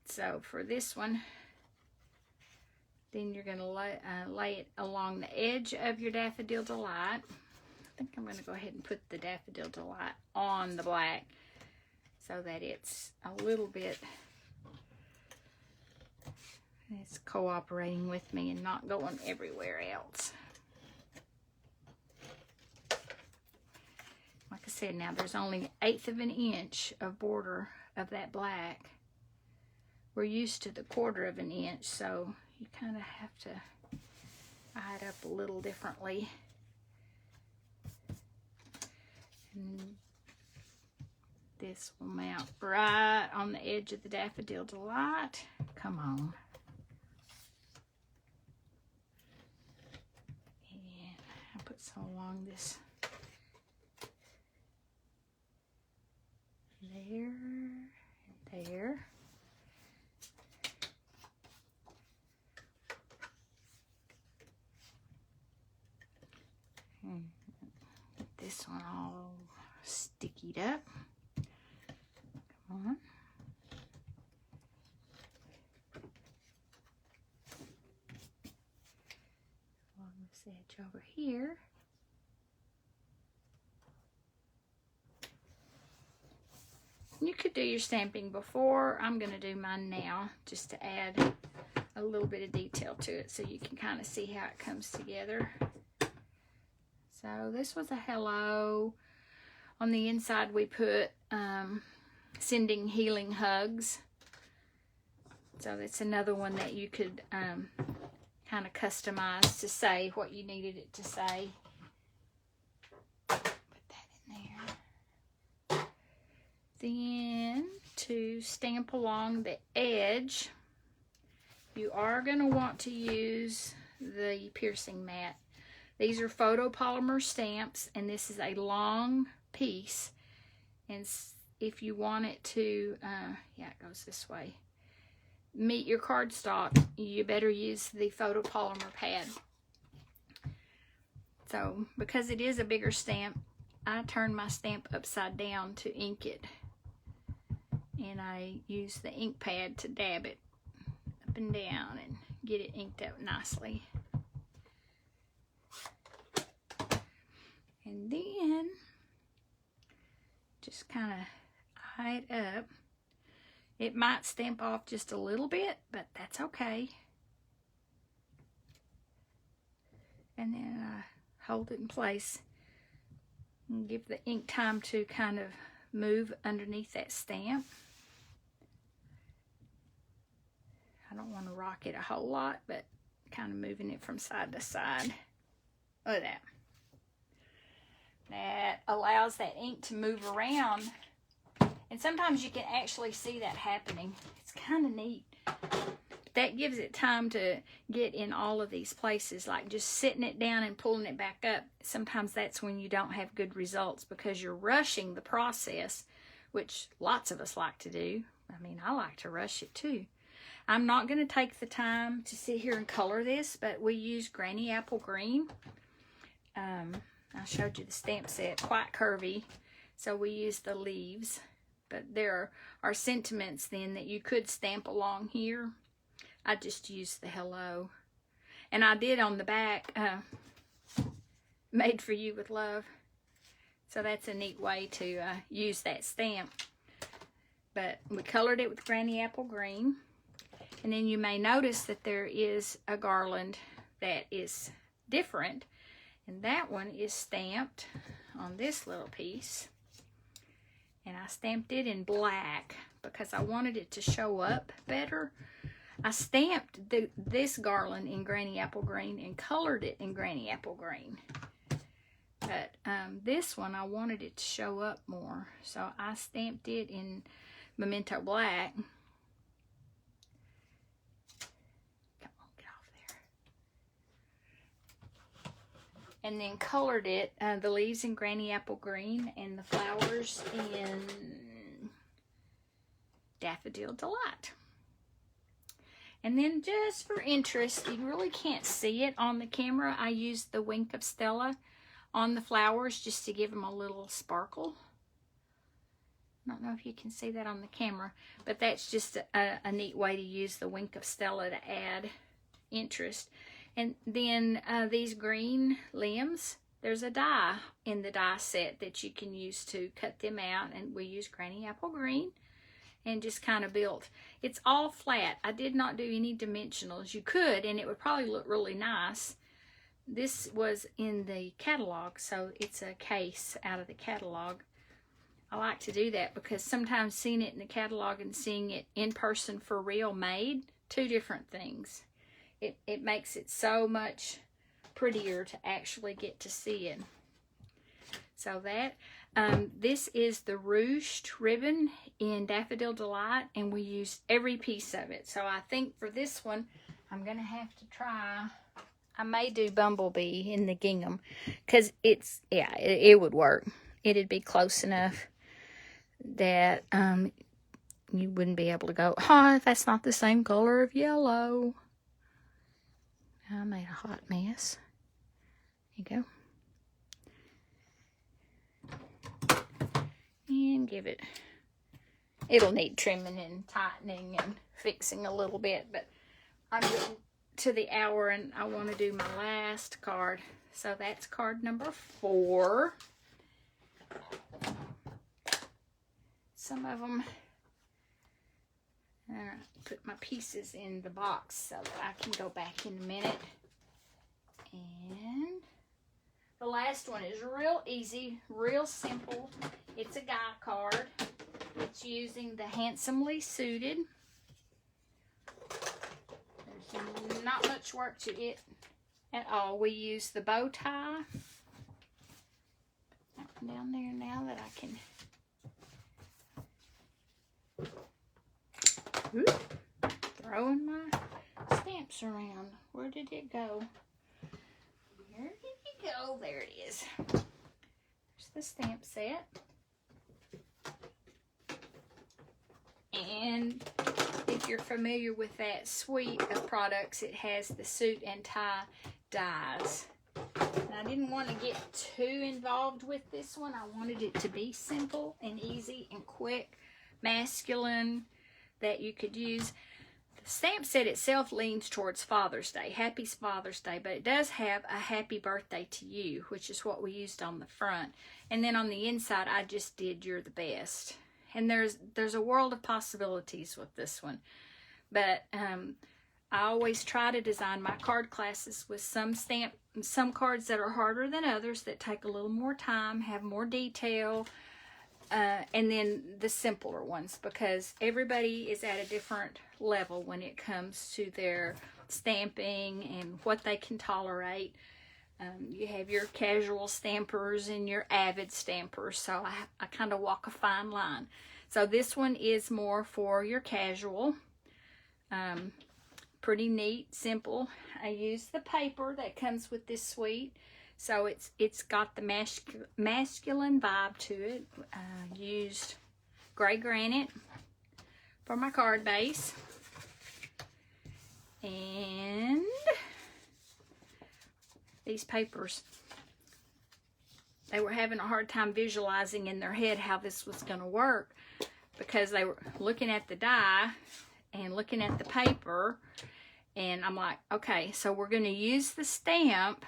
[SPEAKER 1] So for this one, then you're going to lay it along the edge of your Daffodil Delight. I think I'm going to go ahead and put the Daffodil Delight on the black so that it's a little bit, it's cooperating with me and not going everywhere else. Like I said, now there's only 1/8 of an inch of border of that black. We're used to the 1/4 of an inch, so you kind of have to eye it up a little differently. And this will mount right on the edge of the Daffodil Delight. Come on. And I'll put some along this. There and there. And this one all stickied up. Come on. Along this edge over here. You could do your stamping before. I'm going to do mine now just to add a little bit of detail to it so you can kind of see how it comes together. So this was a hello. On the inside we put sending healing hugs. So that's another one that you could kind of customize to say what you needed it to say. Put that in there. Then to stamp along the edge, you are going to want to use the piercing mat. These are photopolymer stamps, and this is a long piece. And if you want it to, yeah, it goes this way, meet your cardstock, you better use the photopolymer pad. So, because it is a bigger stamp, I turn my stamp upside down to ink it. And I use the ink pad to dab it up and down and get it inked up nicely. And then just kind of eye it up. It might stamp off just a little bit, but that's okay. And then hold it in place and give the ink time to kind of move underneath that stamp. I don't want to rock it a whole lot, but kind of moving it from side to side. Look at that. That allows that ink to move around, and sometimes you can actually see that happening. It's kind of neat. That gives it time to get in all of these places, like just sitting it down and pulling it back up. Sometimes that's when you don't have good results because you're rushing the process, which lots of us like to do. I mean, I like to rush it too. I'm not going to take the time to sit here and color this, but we use Granny Apple Green. I showed you the stamp set, quite curvy, so we use the leaves. But there are sentiments then that you could stamp along here. I just used the hello. And I did on the back, made for you with love. So that's a neat way to use that stamp. But we colored it with Granny Apple Green. And then you may notice that there is a garland that is different. And that one is stamped on this little piece. And I stamped it in black because I wanted it to show up better. I stamped this garland in Granny Apple Green and colored it in Granny Apple Green. But this one, I wanted it to show up more. So I stamped it in Memento Black. Come on, get off there. And then colored it, the leaves in Granny Apple Green and the flowers in Daffodil Delight. And then just for interest, you really can't see it on the camera, I used the Wink of Stella on the flowers just to give them a little sparkle. I don't know if you can see that on the camera, but that's just a neat way to use the Wink of Stella to add interest. And then these green limbs, there's a die in the die set that you can use to cut them out, and we use Granny Apple Green and just kind of built. It's all flat. I did not do any dimensionals. You could, and it would probably look really nice. This was in the catalog, so it's a case out of the catalog. I like to do that because sometimes seeing it in the catalog and seeing it in person for real made, two different things. It makes it so much prettier to actually get to see it. So that, this is the ruched ribbon in Daffodil Delight, and we used every piece of it. So I think for this one, I'm going to have to try, I may do Bumblebee in the gingham, because it's, yeah, it would work. It'd be close enough that you wouldn't be able to go, oh, that's not the same color of yellow. I made a hot mess. There you go. And give it, it'll need trimming and tightening and fixing a little bit, but I'm getting to the hour and I want to do my last card. So that's card number 4. Some of them, put my pieces in the box so that I can go back in a minute. And the last one is real easy, real simple. It's a guy card. It's using the Handsomely Suited. There's not much work to it at all. We use the bow tie. Put that one down there now that I can. Throwing my stamps around. Where did it go? Where did it go? There it is. There's the stamp set. And if you're familiar with that suite of products, it has the suit and tie dies. And I didn't want to get too involved with this one. I wanted it to be simple and easy and quick, masculine, that you could use. The stamp set itself leans towards Father's Day. Happy Father's Day, but it does have a happy birthday to you, which is what we used on the front. And then on the inside, I just did You're the Best. And there's a world of possibilities with this one. But I always try to design my card classes with some cards that are harder than others, that take a little more time, have more detail, and then the simpler ones, because everybody is at a different level when it comes to their stamping and what they can tolerate. You have your casual stampers and your avid stampers, so I kind of walk a fine line. So this one is more for your casual. Pretty neat, simple. I use the paper that comes with this suite. So it's got the masculine vibe to it. I used gray granite for my card base. And these papers, they were having a hard time visualizing in their head how this was going to work, because they were looking at the die and looking at the paper. And I'm like, okay, so we're going to use the stamp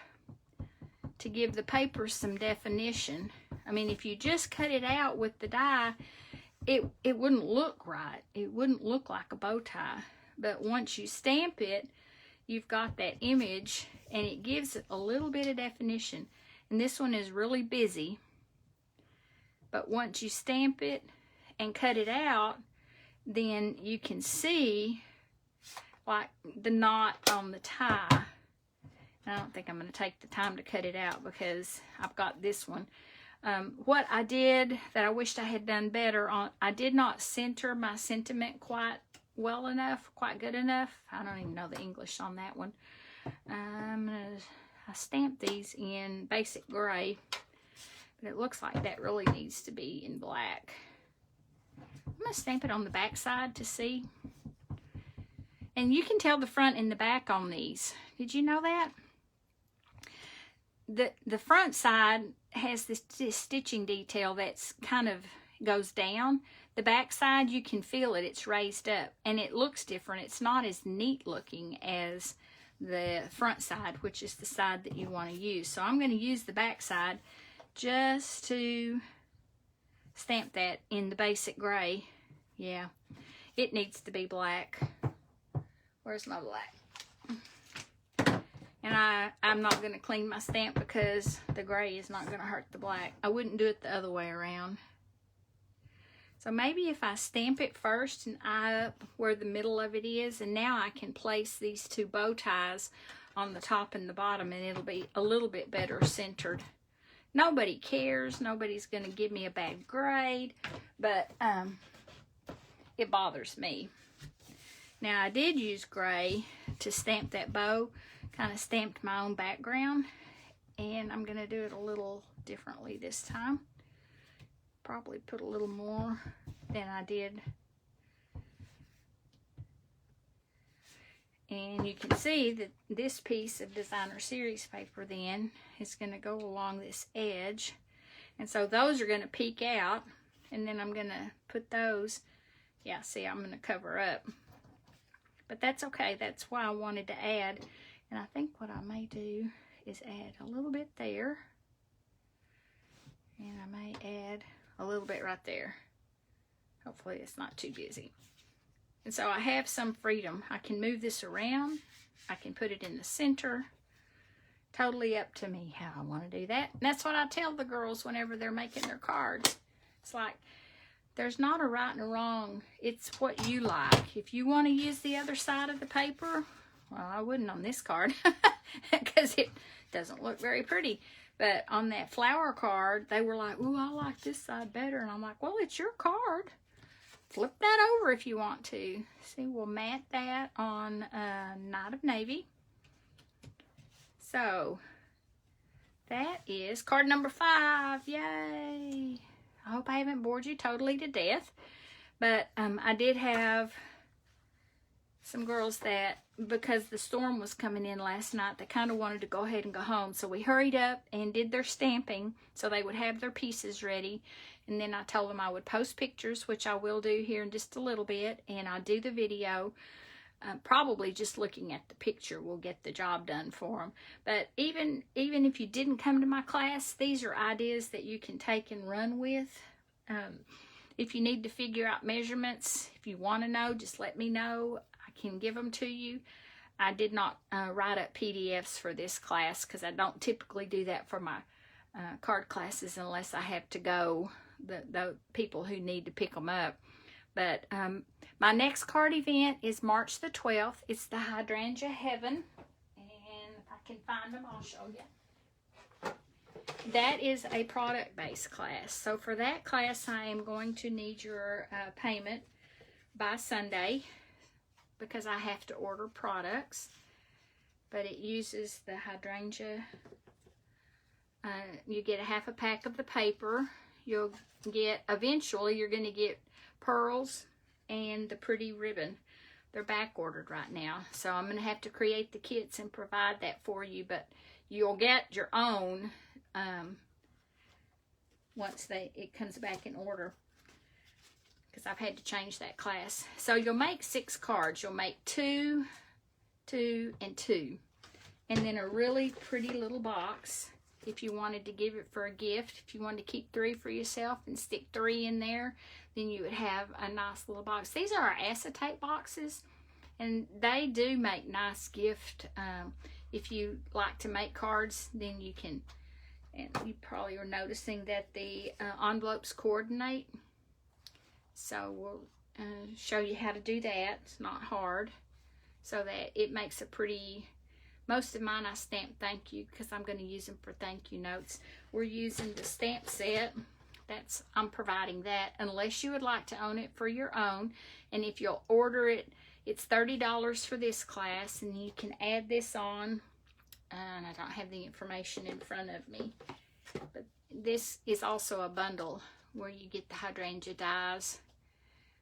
[SPEAKER 1] to give the paper some definition. I mean, if you just cut it out with the die, it wouldn't look right. It wouldn't look like a bow tie. But once you stamp it, you've got that image, and it gives it a little bit of definition. And this one is really busy, but once you stamp it and cut it out, then you can see like the knot on the tie. I don't think I'm going to take the time to cut it out because I've got this one. What I did that I wished I had done better on, I did not center my sentiment quite well enough, quite good enough. I don't even know the English on that one. I stamped these in basic gray, but it looks like that really needs to be in black. I'm going to stamp it on the back side to see. And you can tell the front and the back on these. Did you know that? The front side has this stitching detail that's kind of goes down. The back side, you can feel it. It's raised up, and it looks different. It's not as neat looking as the front side, which is the side that you want to use. So I'm going to use the back side just to stamp that in the basic gray. Yeah, it needs to be black. Where's my black? And I'm not going to clean my stamp because the gray is not going to hurt the black. I wouldn't do it the other way around. So maybe if I stamp it first and eye up where the middle of it is, and now I can place these two bow ties on the top and the bottom, and it'll be a little bit better centered. Nobody cares. Nobody's going to give me a bad grade, but it bothers me. Now, I did use gray to stamp that bow, kind of stamped my own background, and I'm going to do it a little differently this time. Probably put a little more than I did. And you can see that this piece of designer series paper then is going to go along this edge. And so those are going to peek out, and then I'm going to put those, yeah, see, I'm going to cover up. But that's okay. That's why I wanted to add. And I think what I may do is add a little bit there. And I may add a little bit right there. Hopefully it's not too busy. And so I have some freedom. I can move this around. I can put it in the center. Totally up to me how I want to do that. And that's what I tell the girls whenever they're making their cards. It's like, there's not a right and a wrong. It's what you like. If you want to use the other side of the paper, well, I wouldn't on this card because it doesn't look very pretty. But on that flower card, they were like, ooh, I like this side better. And I'm like, well, it's your card. Flip that over if you want to. See, we'll mat that on Night of Navy. So, that is card number 5. Yay! I hope I haven't bored you totally to death. But I did have some girls that, because the storm was coming in last night, they kind of wanted to go ahead and go home. So we hurried up and did their stamping so they would have their pieces ready. And then I told them I would post pictures, which I will do here in just a little bit. And I'll do the video. Probably just looking at the picture will get the job done for them. But even if you didn't come to my class, these are ideas that you can take and run with. If you need to figure out measurements, if you want to know, just let me know. I can give them to you. I did not write up PDFs for this class because I don't typically do that for my card classes unless I have to go, the people who need to pick them up. But my next card event is March the 12th. It's the Hydrangea Heaven. And if I can find them, I'll show you. That is a product-based class. So for that class, I am going to need your payment by Sunday because I have to order products. But it uses the hydrangea. You get a half a pack of the paper. You'll get, eventually, you're going to get pearls and the pretty ribbon. They're back ordered right now. So I'm going to have to create the kits and provide that for you. But you'll get your own once it comes back in order. Because I've had to change that class. So you'll make 6 cards. You'll make 2, 2, and 2. And then a really pretty little box if you wanted to give it for a gift. If you wanted to keep 3 for yourself and stick 3 in there, then you would have a nice little box. These are our acetate boxes. And they do make nice gift. If you like to make cards, then you can, and you probably are noticing that the envelopes coordinate. So we'll show you how to do that. It's not hard. So that it makes a pretty, most of mine I stamp thank you because I'm going to use them for thank you notes. We're using the stamp set. I'm providing that unless you would like to own it for your own. And if you'll order it, it's $30 for this class, and you can add this on. And I don't have the information in front of me, but this is also a bundle where you get the hydrangea dies.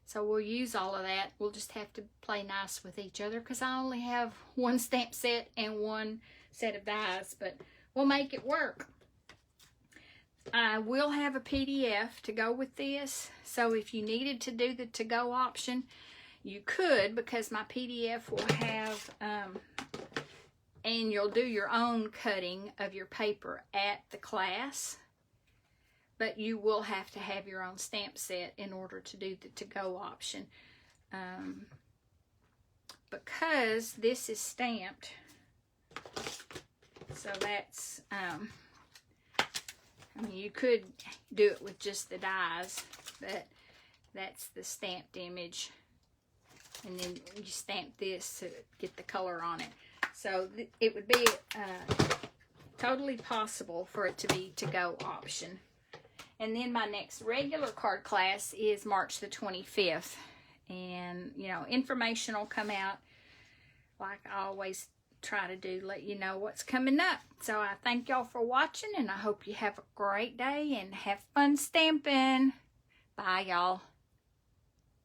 [SPEAKER 1] So we'll use all of that. We'll just have to play nice with each other because I only have one stamp set and one set of dies, but we'll make it work. I will have a PDF to go with this, so if you needed to do the to-go option, you could, because my PDF will have, and you'll do your own cutting of your paper at the class, but you will have to have your own stamp set in order to do the to-go option. Because this is stamped, so that's, I mean, you could do it with just the dies, but that's the stamped image. And then you stamp this to get the color on it. So it would be totally possible for it to be to-go option. And then my next regular card class is March the 25th. And, you know, information will come out like I always try to do, let you know what's coming up. So I thank y'all for watching, and I hope you have a great day and have fun stamping. Bye, y'all.